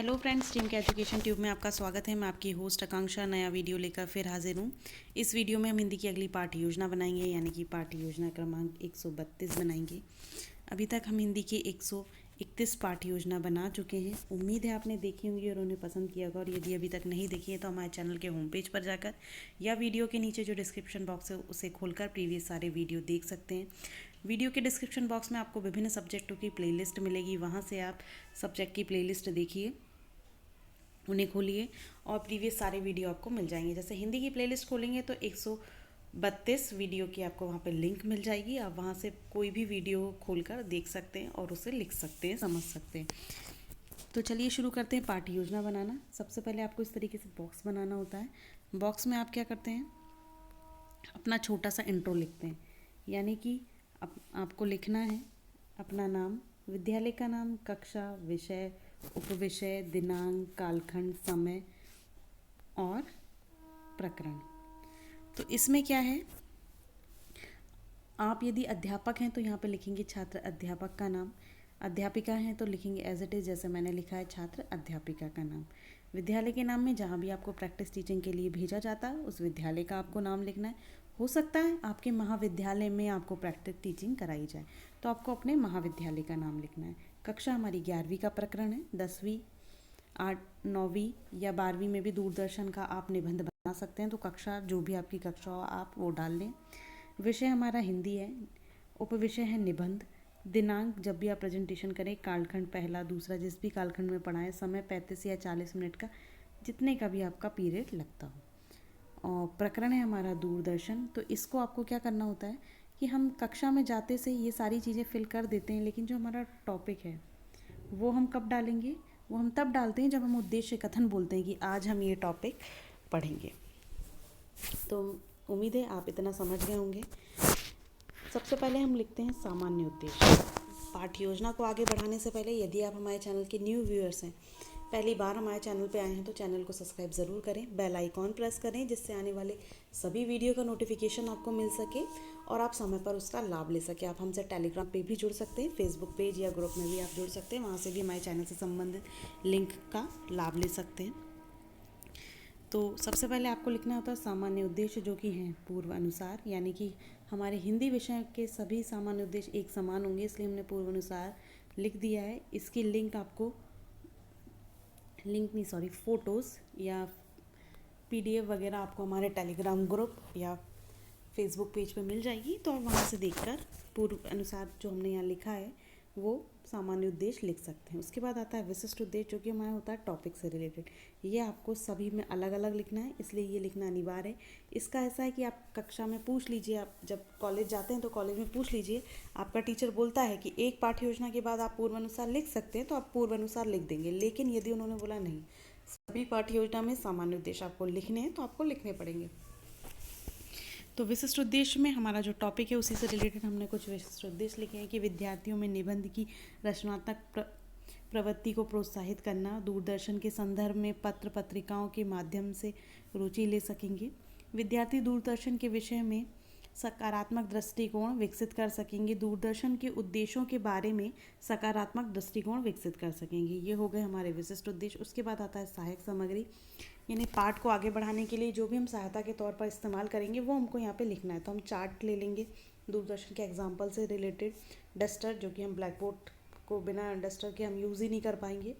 Hello friends, team के education tube में आपका स्वागत है। मैं आपकी होस्ट आकांक्षा नया वीडियो लेकर फिर हाजिर हूँ। इस वीडियो में हम हिंदी की अगली पाठ योजना बनाएंगे, यानी कि पाठ योजना क्रमांक 132 बनाएंगे। अभी तक हम हिंदी की 131 पाठ योजना बना चुके हैं। उम्मीद है आपने देखी होंगी और उन्हें पसंद किया होगा। और यदि अभी तक नहीं देखी है तो हमारे चैनल के होम पेज पर जाकर या वीडियो के नीचे जो डिस्क्रिप्शन बॉक्स है उसे खोलकर प्रीवियस सारे वीडियो देख सकते हैं। वीडियो के डिस्क्रिप्शन बॉक्स में आपको विभिन्न सब्जेक्टों की प्लेलिस्ट मिलेगी, वहाँ से आप सब्जेक्ट की प्लेलिस्ट देखिए, उन्हें खोलिए और प्रीवियस सारे वीडियो आपको मिल जाएंगे। जैसे हिंदी की प्लेलिस्ट खोलेंगे तो 132 वीडियो की आपको वहाँ पे लिंक मिल जाएगी। आप वहाँ से कोई भी वीडियो खोलकर देख सकते हैं और उसे लिख सकते हैं, समझ सकते हैं। तो चलिए शुरू करते हैं पाठ योजना बनाना। सबसे पहले आपको इस तरीके से बॉक्स बनाना होता है। बॉक्स में आप क्या करते हैं, अपना छोटा सा इंट्रो लिखते हैं, यानी कि आपको लिखना है अपना नाम, विद्यालय का नाम, कक्षा, विषय, उपविषय, दिनांक, कालखंड, समय और प्रकरण। तो इसमें क्या है, आप यदि अध्यापक हैं तो यहाँ पे लिखेंगे छात्र अध्यापक का नाम, अध्यापिका हैं तो लिखेंगे एज इट इज़ जैसे मैंने लिखा है छात्र अध्यापिका का नाम। विद्यालय के नाम में जहाँ भी आपको प्रैक्टिस टीचिंग के लिए भेजा जाता है उस विद्यालय का आपको नाम लिखना है। हो सकता है आपके महाविद्यालय में आपको प्रैक्टिस टीचिंग कराई जाए तो आपको अपने महाविद्यालय का नाम लिखना है। कक्षा हमारी 11वीं का प्रकरण है। 10वीं, 9वीं या 12वीं में भी दूरदर्शन का आप निबंध बना सकते हैं, तो कक्षा जो भी आपकी कक्षा हो आप वो डाल लें। विषय हमारा हिंदी है, उपविषय है निबंध, दिनांक जब भी आप प्रेजेंटेशन करें, कालखंड पहला दूसरा जिस भी कालखंड में पढ़ाएं, समय 35 या 40 मिनट का, जितने का भी आपका पीरियड लगता हो। और प्रकरण है हमारा दूरदर्शन। तो इसको आपको क्या करना होता है कि हम कक्षा में जाते से ये सारी चीज़ें फिल कर देते हैं, लेकिन जो हमारा टॉपिक है वो हम कब डालेंगे, वो हम तब डालते हैं जब हम उद्देश्य कथन बोलते हैं कि आज हम ये टॉपिक पढ़ेंगे। तो उम्मीद है आप इतना समझ गए होंगे। सबसे पहले हम लिखते हैं सामान्य उद्देश्य। पाठ योजना को आगे बढ़ाने से पहले यदि आप हमारे चैनल के न्यू व्यूअर्स हैं, पहली बार हमारे चैनल पे आए हैं, तो चैनल को सब्सक्राइब ज़रूर करें, बेल आइकॉन प्रेस करें जिससे आने वाले सभी वीडियो का नोटिफिकेशन आपको मिल सके और आप समय पर उसका लाभ ले सके। आप हमसे टेलीग्राम पे भी जुड़ सकते हैं, फेसबुक पेज या ग्रुप में भी आप जुड़ सकते हैं, वहाँ से भी हमारे चैनल से संबंधित लिंक का लाभ ले सकते हैं। तो सबसे पहले आपको लिखना होता है सामान्य उद्देश्य, जो कि हैं पूर्व अनुसार, यानी कि हमारे हिंदी विषय के सभी सामान्य उद्देश्य एक समान होंगे, इसलिए हमने पूर्व अनुसार लिख दिया है। इसकी फ़ोटोज़ या PDF वगैरह आपको हमारे टेलीग्राम ग्रुप या फेसबुक पेज पे मिल जाएगी, तो आप वहाँ से देखकर पूर्व अनुसार जो हमने यहाँ लिखा है वो सामान्य उद्देश्य लिख सकते हैं। उसके बाद आता है विशिष्ट उद्देश्य, जो कि हमारा होता है टॉपिक से रिलेटेड। ये आपको सभी में अलग अलग लिखना है, इसलिए ये लिखना अनिवार्य है। इसका ऐसा है कि आप कक्षा में पूछ लीजिए, आप जब कॉलेज जाते हैं तो कॉलेज में पूछ लीजिए, आपका टीचर बोलता है कि एक पाठ्य योजना के बाद आप पूर्व अनुसार लिख सकते हैं, तो आप पूर्व अनुसार लिख देंगे। लेकिन यदि उन्होंने बोला नहीं, सभी पाठ्य योजना में सामान्य उद्देश्य आपको लिखने हैं, तो आपको लिखने पड़ेंगे। तो विशिष्ट उद्देश्य में हमारा जो टॉपिक है उसी से रिलेटेड हमने कुछ विशिष्ट उद्देश्य लिखे हैं कि विद्यार्थियों में निबंध की रचनात्मक प्रवृत्ति को प्रोत्साहित करना, दूरदर्शन के संदर्भ में पत्र पत्रिकाओं के माध्यम से रुचि ले सकेंगे, विद्यार्थी दूरदर्शन के विषय में सकारात्मक दृष्टिकोण विकसित कर सकेंगे, दूरदर्शन के उद्देश्यों के बारे में सकारात्मक दृष्टिकोण विकसित कर सकेंगे। ये हो गए हमारे विशिष्ट उद्देश्य। उसके बाद आता है सहायक सामग्री, यानी पाठ को आगे बढ़ाने के लिए जो भी हम सहायता के तौर पर इस्तेमाल करेंगे वो हमको यहाँ पे लिखना है। तो हम चार्ट ले लेंगे दूरदर्शन के एग्जाम्पल से रिलेटेड, डस्टर, जो कि हम ब्लैक बोर्ड को बिना डस्टर के हम यूज़ ही नहीं कर पाएंगे,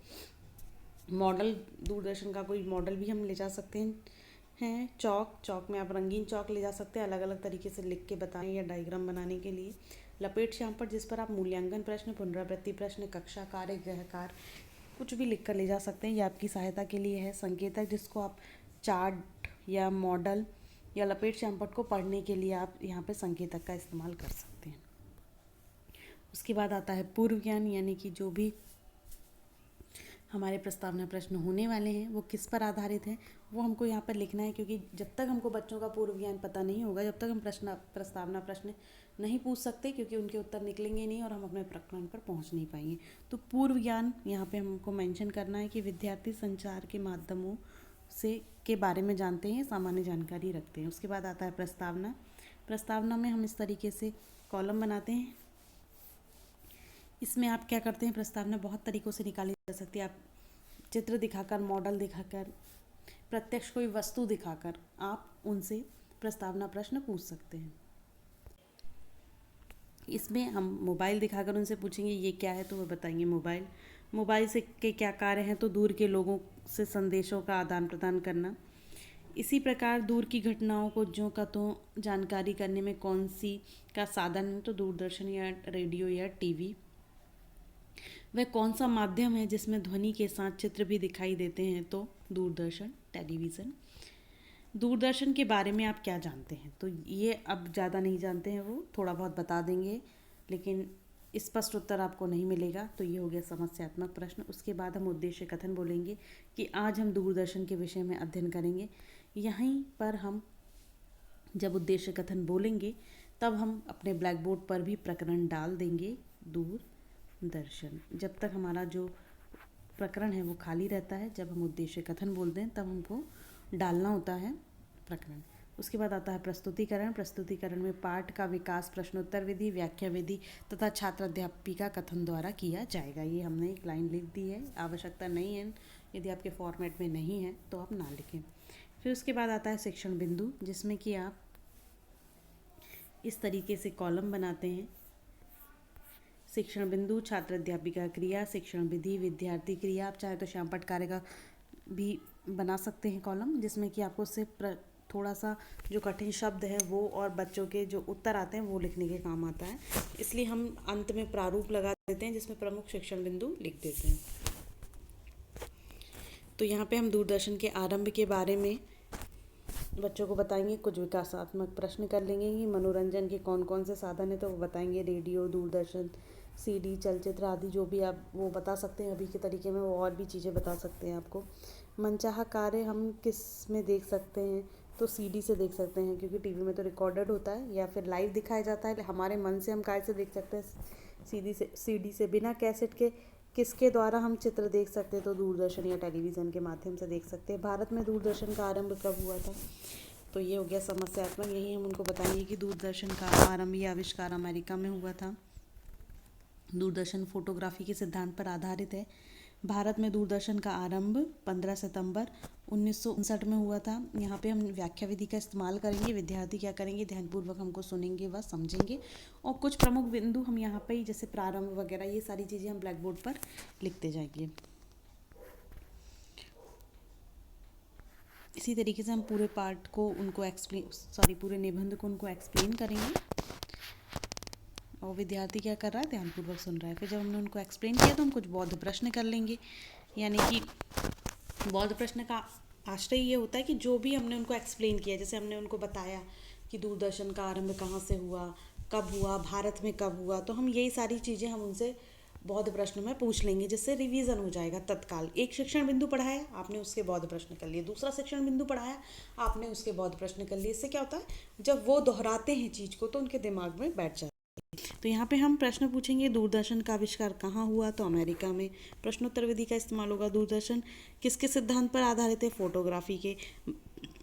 मॉडल, दूरदर्शन का कोई मॉडल भी हम ले जा सकते हैं, चौक में आप रंगीन चौक ले जा सकते हैं अलग अलग तरीके से लिख के बताने या डायग्राम बनाने के लिए, लपेट श्यामपट्ट जिस पर आप मूल्यांकन प्रश्न, पुनरावृत्ति प्रश्न, कक्षा कार्य, गृह कार्य कुछ भी लिख कर ले जा सकते हैं, ये आपकी सहायता के लिए है। संकेतक, जिसको आप चार्ट या मॉडल या लपेट श्यामपट्ट को पढ़ने के लिए आप यहाँ पे संकेतक का इस्तेमाल कर सकते हैं। उसके बाद आता है पूर्व ज्ञान, यानी कि जो भी हमारे प्रस्तावना प्रश्न होने वाले हैं वो किस पर आधारित हैं वो हमको यहाँ पर लिखना है, क्योंकि जब तक हमको बच्चों का पूर्व ज्ञान पता नहीं होगा, जब तक हम प्रस्तावना प्रश्न नहीं पूछ सकते, क्योंकि उनके उत्तर निकलेंगे नहीं और हम अपने प्रकरण पर पहुँच नहीं पाएंगे। तो पूर्व ज्ञान यहाँ पे हमको मेंशन करना है कि विद्यार्थी संचार के माध्यमों से के बारे में जानते हैं, सामान्य जानकारी रखते हैं। उसके बाद आता है प्रस्तावना में हम इस तरीके से कॉलम बनाते हैं। इसमें आप क्या करते हैं, प्रस्तावना बहुत तरीक़ों से निकाली जा सकती है। आप चित्र दिखाकर, मॉडल दिखाकर, प्रत्यक्ष कोई वस्तु दिखाकर आप उनसे प्रस्तावना प्रश्न पूछ सकते हैं। इसमें हम मोबाइल दिखाकर उनसे पूछेंगे ये क्या है, तो वो बताएंगे मोबाइल से के क्या कार्य हैं, तो दूर के लोगों से संदेशों का आदान प्रदान करना। इसी प्रकार दूर की घटनाओं को ज्यों का त्यों जानकारी करने में कौन सी का साधन है, तो दूरदर्शन या रेडियो या टीवी। वह कौन सा माध्यम है जिसमें ध्वनि के साथ चित्र भी दिखाई देते हैं, तो दूरदर्शन, टेलीविज़न। दूरदर्शन के बारे में आप क्या जानते हैं, तो ये अब ज़्यादा नहीं जानते हैं, वो थोड़ा बहुत बता देंगे, लेकिन स्पष्ट उत्तर आपको नहीं मिलेगा। तो ये हो गया समस्यात्मक प्रश्न। उसके बाद हम उद्देश्य कथन बोलेंगे कि आज हम दूरदर्शन के विषय में अध्ययन करेंगे। यहीं पर हम जब उद्देश्य कथन बोलेंगे तब हम अपने ब्लैक बोर्ड पर भी प्रकरण डाल देंगे दूरदर्शन। जब तक हमारा जो प्रकरण है वो खाली रहता है, जब हम उद्देश्य कथन बोलते हैं तब हमको डालना होता है प्रकरण। उसके बाद आता है प्रस्तुतिकरण। प्रस्तुतिकरण में पाठ का विकास प्रश्नोत्तर विधि, व्याख्या विधि तथा छात्र अध्यापिका कथन द्वारा किया जाएगा। ये हमने एक लाइन लिख दी है, आवश्यकता नहीं है, यदि आपके फॉर्मेट में नहीं है तो आप ना लिखें। फिर उसके बाद आता है शिक्षण बिंदु, जिसमें कि आप इस तरीके से कॉलम बनाते हैं। शिक्षण बिंदु, छात्र अध्यापिका क्रिया, शिक्षण विधि, विद्यार्थी क्रिया। आप चाहे तो श्यामपट्ट कार्य का भी बना सकते हैं कॉलम, जिसमें कि आपको सिर्फ थोड़ा सा जो कठिन शब्द है वो और बच्चों के जो उत्तर आते हैं वो लिखने के काम आता है। इसलिए हम अंत में प्रारूप लगा देते हैं जिसमें प्रमुख शिक्षण बिंदु लिख देते हैं। तो यहाँ पे हम दूरदर्शन के आरंभ के बारे में बच्चों को बताएंगे, कुछ विकासात्मक प्रश्न कर लेंगे कि मनोरंजन के कौन कौन से साधन है, तो वो बताएंगे रेडियो, दूरदर्शन, सीडी, चलचित्र आदि जो भी आप वो बता सकते हैं। अभी के तरीके में वो और भी चीज़ें बता सकते हैं आपको। मनचाहा कार्य हम किस में देख सकते हैं, तो सीडी से देख सकते हैं, क्योंकि टीवी में तो रिकॉर्डेड होता है या फिर लाइव दिखाया जाता है। हमारे मन से हम काय से देख सकते हैं, सीडी से। बिना कैसेट के किसके द्वारा हम चित्र देख सकते हैं, तो दूरदर्शन या टेलीविज़न के माध्यम से देख सकते हैं। भारत में दूरदर्शन का आरंभ कब हुआ था, तो ये हो गया समस्यात्मक। यही हम उनको बताएंगे कि दूरदर्शन का आरंभ या आविष्कार अमेरिका में हुआ था। दूरदर्शन फोटोग्राफी के सिद्धांत पर आधारित है। भारत में दूरदर्शन का आरंभ 15 सितंबर 1959 में हुआ था। यहाँ पे हम व्याख्या विधि का इस्तेमाल करेंगे। विद्यार्थी क्या करेंगे, ध्यानपूर्वक हमको सुनेंगे व समझेंगे, और कुछ प्रमुख बिंदु हम यहाँ पे ही जैसे प्रारंभ वगैरह ये सारी चीज़ें हम ब्लैक बोर्ड पर लिखते जाएंगे। इसी तरीके से हम पूरे पार्ट को उनको पूरे निबंध को उनको एक्सप्लेन करेंगे, और विद्यार्थी क्या कर रहा है, ध्यानपूर्वक सुन रहा है। फिर जब हमने उनको एक्सप्लेन किया तो हम कुछ बौद्ध प्रश्न कर लेंगे। यानी कि बौद्ध प्रश्न का आश्रय ये होता है कि जो भी हमने उनको एक्सप्लेन किया, जैसे हमने उनको बताया कि दूरदर्शन का आरंभ कहाँ से हुआ, कब हुआ, भारत में कब हुआ, तो हम यही सारी चीज़ें हम उनसे बौद्ध प्रश्न में पूछ लेंगे, जिससे रिवीजन हो जाएगा तत्काल। एक शिक्षण बिंदु पढ़ाया आपने, उसके बौद्ध प्रश्न कर लिए। दूसरा शिक्षण बिंदु पढ़ाया आपने, उसके बौद्ध प्रश्न कर लिए। इससे क्या होता है, जब वो दोहराते हैं चीज़ को तो उनके दिमाग में बैठ जाता है। तो यहाँ पे हम प्रश्न पूछेंगे, दूरदर्शन का आविष्कार कहाँ हुआ, तो अमेरिका में। प्रश्नोत्तर विधि का इस्तेमाल होगा। दूरदर्शन किसके सिद्धांत पर आधारित है, फोटोग्राफी के।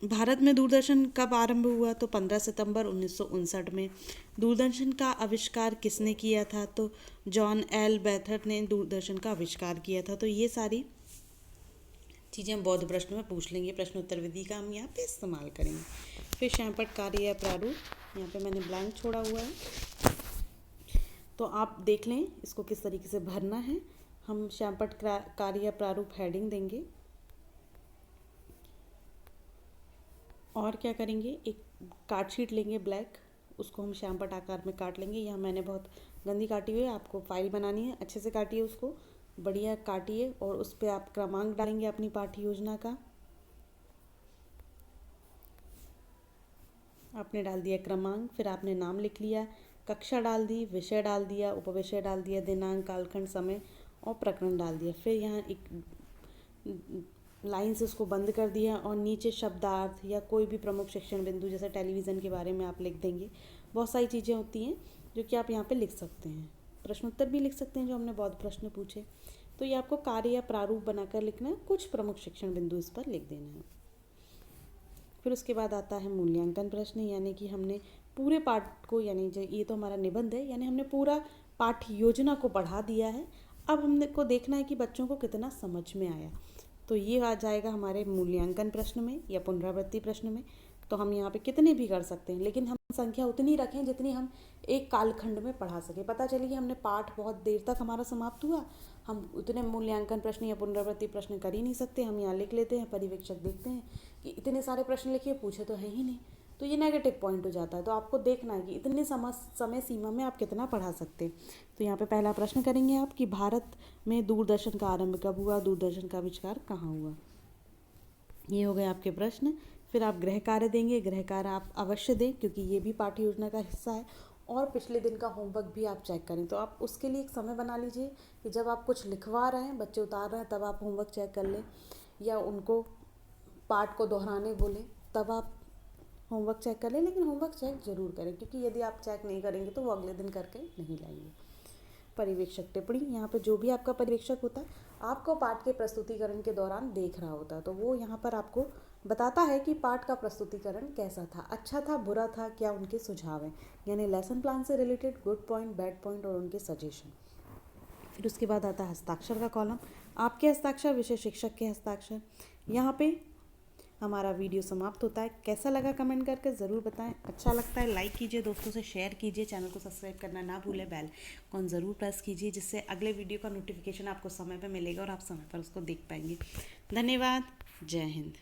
भारत में दूरदर्शन कब आरंभ हुआ, तो 15 सितंबर 1959 में। दूरदर्शन का आविष्कार किसने किया था, तो जॉन एल बैथर ने दूरदर्शन का आविष्कार किया था। तो ये सारी चीज़ें हम बौद्ध प्रश्न में पूछ लेंगे। प्रश्नोत्तर विधि का हम यहाँ पे इस्तेमाल करेंगे। फिर श्यामपट्ट कार्य या प्रारूप, यहाँ पे मैंने ब्लैंक छोड़ा हुआ है, तो आप देख लें इसको किस तरीके से भरना है। हम श्यामपट्ट कार्य या प्रारूप हेडिंग देंगे, और क्या करेंगे, एक कार्ड शीट लेंगे ब्लैक, उसको हम श्यामपट्ट आकार में काट लेंगे। यहाँ मैंने बहुत गंदी काटी हुई है, आपको फाइल बनानी है, अच्छे से काटिए उसको, बढ़िया काटिए, और उस पर आप क्रमांक डालेंगे अपनी पाठ्य योजना का। आपने डाल दिया क्रमांक, फिर आपने नाम लिख लिया, कक्षा डाल दी, विषय डाल दिया, उपविषय डाल दिया, दिनांक, कालखंड, समय और प्रकरण डाल दिया। फिर यहाँ एक लाइन से उसको बंद कर दिया, और नीचे शब्दार्थ या कोई भी प्रमुख शिक्षण बिंदु, जैसे टेलीविज़न के बारे में आप लिख देंगे। बहुत सारी चीज़ें होती हैं जो कि आप यहाँ पे लिख सकते हैं। प्रश्नोत्तर भी लिख सकते हैं जो हमने बौद्ध प्रश्न पूछे। तो ये आपको कार्य या प्रारूप बनाकर लिखना है, कुछ प्रमुख शिक्षण बिंदु इस पर लिख देना है। फिर उसके बाद आता है मूल्यांकन प्रश्न, यानी कि हमने पूरे पाठ को, यानी जो ये तो हमारा निबंध है, यानी हमने पूरा पाठ्य योजना को पढ़ा दिया है। अब हमने को देखना है कि बच्चों को कितना समझ में आया। तो ये आ जाएगा हमारे मूल्यांकन प्रश्न में या पुनरावृत्ति प्रश्न में। तो हम यहाँ पे कितने भी कर सकते हैं, लेकिन हम संख्या उतनी रखें जितनी हम एक कालखंड में पढ़ा सके। पता चली कि हमने पाठ बहुत देर तक हमारा समाप्त हुआ, हम उतने मूल्यांकन प्रश्न या पुनरावृत्ति प्रश्न कर ही नहीं सकते। हम यहाँ लिख लेते हैं, पर्यवेक्षक देखते हैं कि इतने सारे प्रश्न लिखिए, पूछे तो है ही नहीं, तो ये नेगेटिव पॉइंट हो जाता है। तो आपको देखना है कि इतने समय सीमा में आप कितना पढ़ा सकते हैं। तो यहाँ पे पहला प्रश्न करेंगे आप कि भारत में दूरदर्शन का आरंभ कब हुआ, दूरदर्शन का आविष्कार कहाँ हुआ। ये हो गए आपके प्रश्न। फिर आप गृह कार्य देंगे, गृह कार्य आप अवश्य दें क्योंकि ये भी पाठ्य योजना का हिस्सा है। और पिछले दिन का होमवर्क भी आप चेक करें। तो आप उसके लिए एक समय बना लीजिए कि जब आप कुछ लिखवा रहे हैं, बच्चे उतार रहे हैं, तब आप होमवर्क चेक कर लें, या उनको पाठ को दोहराने बोलें तब आप होमवर्क चेक कर लें। लेकिन होमवर्क चेक ज़रूर करें, क्योंकि यदि आप चेक नहीं करेंगे तो वो अगले दिन करके नहीं लाएंगे। पर्यवेक्षक टिप्पणी, यहाँ पे जो भी आपका पर्यवेक्षक होता है आपको पाठ के प्रस्तुतिकरण के दौरान देख रहा होता है, तो वो यहाँ पर आपको बताता है कि पाठ का प्रस्तुतिकरण कैसा था, अच्छा था, बुरा था, क्या उनके सुझाव हैं, यानी लेसन प्लान से related good point, bad point और उनके सजेशन। फिर उसके बाद आता है हस्ताक्षर का कॉलम, आपके हस्ताक्षर, विषय शिक्षक के हस्ताक्षर। यहाँ पे हमारा वीडियो समाप्त होता है। कैसा लगा कमेंट करके ज़रूर बताएं। अच्छा लगता है लाइक कीजिए, दोस्तों से शेयर कीजिए, चैनल को सब्सक्राइब करना ना भूलें, बेल आइकन ज़रूर प्रेस कीजिए, जिससे अगले वीडियो का नोटिफिकेशन आपको समय पर मिलेगा और आप समय पर उसको देख पाएंगे। धन्यवाद। जय हिंद।